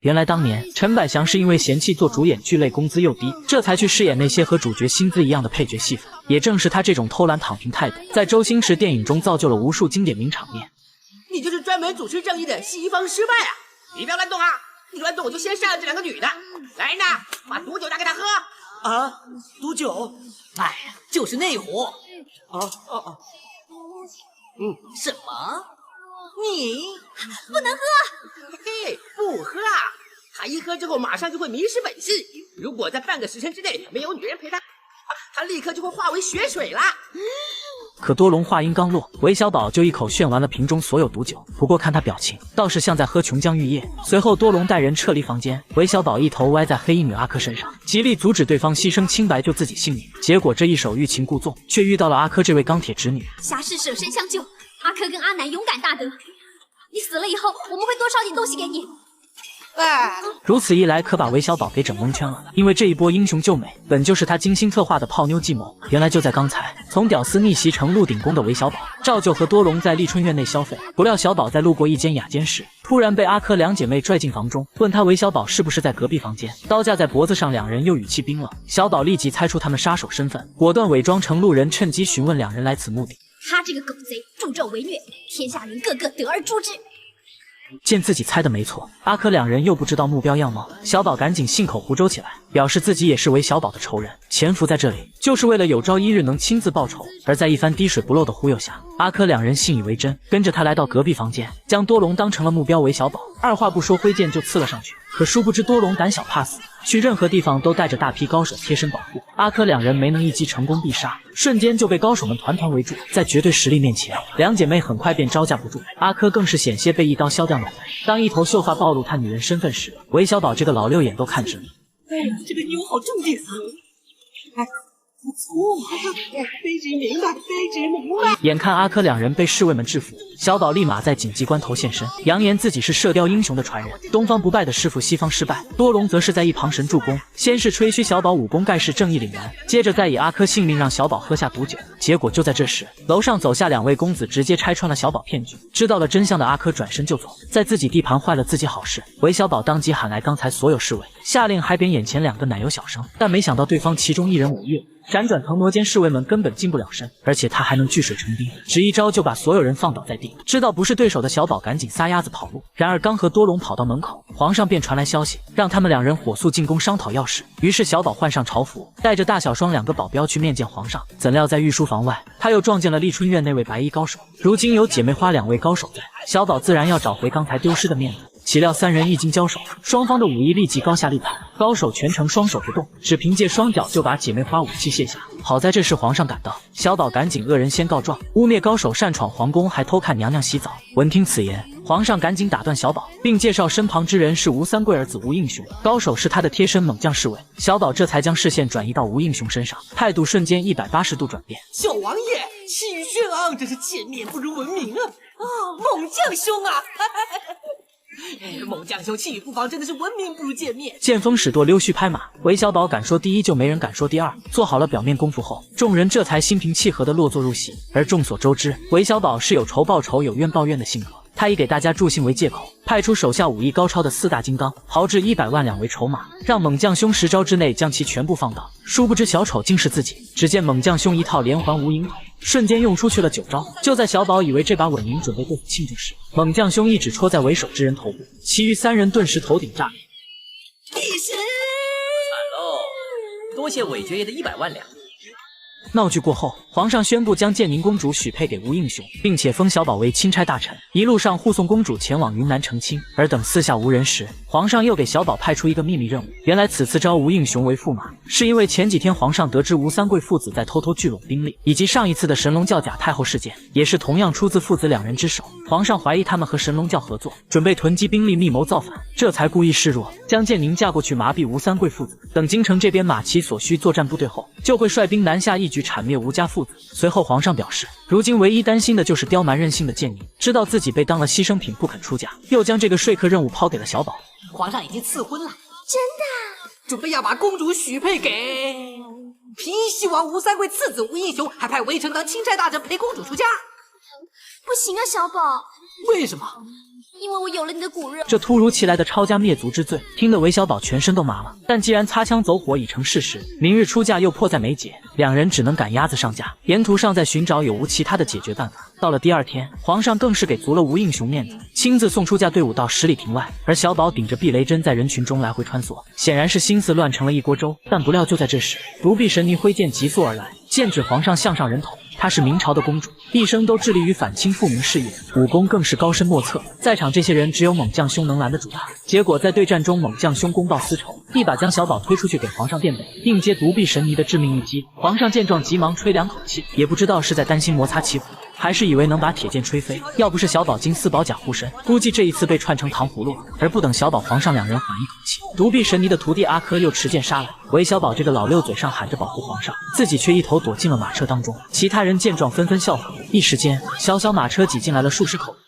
原来当年陈百祥是因为嫌弃做主演剧累，工资又低，这才去饰演那些和主角薪资一样的配角戏份。也正是他这种偷懒躺平态度，在周星驰电影中造就了无数经典名场面。你就是专门主持正义的西方失败啊！你不要乱动啊！你乱动我就先杀了这2个女的。来人呐，把毒酒拿给他喝。啊，毒酒？哎呀，就是那壶。什么？你不能喝？嘿，不喝啊！他一喝之后马上就会迷失本性，如果在半个时辰之内没有女人陪他，他立刻就会化为血水啦。可多隆话音刚落，韦小宝就一口炫完了瓶中所有毒酒。不过看他表情，倒是像在喝琼浆玉液。随后多隆带人撤离房间，韦小宝一头歪在黑衣女阿珂身上，极力阻止对方牺牲清白救自己性命。结果这一手欲擒故纵，却遇到了阿珂这位钢铁直女。侠士舍身相救，阿珂跟阿南勇敢大德。你死了以后，我们会多烧点东西给你。如此一来，可把韦小宝给整蒙圈了。因为这一波英雄救美，本就是他精心策划的泡妞计谋。原来就在刚才，从屌丝逆袭成鹿鼎宫的韦小宝，照旧和多隆在丽春院内消费。不料小宝在路过一间雅间时，突然被阿珂2姐妹拽进房中，问他韦小宝是不是在隔壁房间，刀架在脖子上，2人又语气冰冷。小宝立即猜出他们杀手身份，果断伪装成路人，趁机询问2人来此目的。他这个狗贼助纣为虐，天下人个个得而诛之。见自己猜的没错，阿珂2人又不知道目标样貌，小宝赶紧信口胡诌起来，表示自己也是韦小宝的仇人，潜伏在这里就是为了有朝一日能亲自报仇。而在一番滴水不漏的忽悠下，阿珂2人信以为真，跟着他来到隔壁房间，将多隆当成了目标韦小宝，二话不说挥剑就刺了上去。可殊不知多隆胆小怕死，去任何地方都带着大批高手贴身保护，阿珂2人没能一击成功必杀，瞬间就被高手们团团围住。在绝对实力面前，2姐妹很快便招架不住，阿珂更是险些被一刀削掉脑袋。当一头秀发暴露她女人身份时，韦小宝这个老六眼都看直了。哎呀，这个妞好正经啊！不错，非常明白，非常明白。眼看阿珂2人被侍卫们制服，小宝立马在紧急关头现身，扬言自己是射雕英雄的传人，东方不败的师傅西方失败。多隆则是在一旁神助攻，先是吹嘘小宝武功盖世正义凛然，接着再以阿珂性命让小宝喝下毒酒。结果就在这时，楼上走下2位公子，直接拆穿了小宝骗局。知道了真相的阿珂转身就走，在自己地盘坏了自己好事。韦小宝当即喊来刚才所有侍卫，下令海扁眼前2个奶油小生，但没想到对方其中1人忤逆，闪转腾挪间，侍卫们根本近不了身，而且他还能聚水成冰，只一招就把所有人放倒在地。知道不是对手的小宝赶紧撒丫子跑路，然而刚和多隆跑到门口，皇上便传来消息，让他们2人火速进宫商讨要事。于是小宝换上朝服，带着大小双2个保镖去面见皇上。怎料在御书房外，他又撞见了丽春院那位白衣高手。如今有姐妹花2位高手在，小宝自然要找回刚才丢失的面子。岂料3人一经交手，双方的武艺立即高下立判，高手全程双手不动，只凭借双脚就把姐妹花武器卸下。好在这时皇上赶到，小宝赶紧恶人先告状，污蔑高手擅闯皇宫，还偷看娘娘洗澡。闻听此言，皇上赶紧打断小宝，并介绍身旁之人是吴三桂儿子吴应熊，高手是他的贴身猛将侍卫。小宝这才将视线转移到吴应熊身上，态度瞬间180度转变。小王爷气宇轩昂，真是见面不如闻名啊！猛将兄啊！猛将兄气宇不防，真的是闻名不如见面。见风使舵，溜须拍马，韦小宝敢说第一，就没人敢说第二。做好了表面功夫后，众人这才心平气和地落座入席。而众所周知，韦小宝是有仇报仇、有怨报怨的性格。他以给大家助兴为借口，派出手下武艺高超的4大金刚，豪掷100万2为筹码，让猛将兄10招之内将其全部放倒。殊不知小丑竟是自己。只见猛将兄一套连环无影腿，瞬间用出去了9招。就在小宝以为这把稳赢，准备对付庆祝时，猛将兄一指戳在为首之人头部，其余3人顿时头顶炸裂。必死！惨喽！多谢韦爵爷的100万两。闹剧过后，皇上宣布将建宁公主许配给吴应熊，并且封小宝为钦差大臣，一路上护送公主前往云南成亲。而等四下无人时，皇上又给小宝派出一个秘密任务。原来此次招吴应熊为驸马，是因为前几天皇上得知吴三桂父子在偷偷聚拢兵力，以及上一次的神龙教假太后事件，也是同样出自父子2人之手。皇上怀疑他们和神龙教合作，准备囤积兵力密谋造反，这才故意示弱，将建宁嫁过去麻痹吴三桂父子。等京城这边马其所需作战部队后，就会率兵南下，一举铲灭吴家父子。随后皇上表示，如今唯一担心的就是刁蛮任性的建宁，知道自己被当了牺牲品不肯出嫁，又将这个说客任务抛给了小宝。皇上已经赐婚了，真的？准备要把公主许配给平西王吴三桂次子吴应熊，还派围城当钦差大臣陪公主出嫁。不行啊，小宝。为什么？因为我有了你的骨肉。这突如其来的抄家灭族之罪，听得韦小宝全身都麻了。但既然擦枪走火已成事实，明日出嫁又迫在眉睫，两人只能赶鸭子上架。沿途上再寻找有无其他的解决办法。到了第二天，皇上更是给足了吴应熊面子，亲自送出嫁队伍到10里亭外，而小宝顶着避雷针在人群中来回穿梭，显然是心思乱成了一锅粥。但不料就在这时，独臂神尼挥剑急速而来，剑指皇上项上人头。她是明朝的公主，一生都致力于反清复明事业，武功更是高深莫测。在场这些人只有猛将兄能拦得住她。结果在对战中，猛将兄公报私仇，一把将小宝推出去给皇上垫背，并接独臂神尼的致命一击。皇上见状急忙吹两口气，也不知道是在担心摩擦起火，还是以为能把铁剑吹飞。要不是小宝经4宝甲护身，估计这一次被串成糖葫芦了。而不等小宝皇上两人缓一口气，独臂神尼的徒弟阿珂又持剑杀来。韦小宝这个老六嘴上喊着保护皇上，自己却一头躲进了马车当中。其他人见状纷纷效仿，一时间小小马车挤进来了数十口人。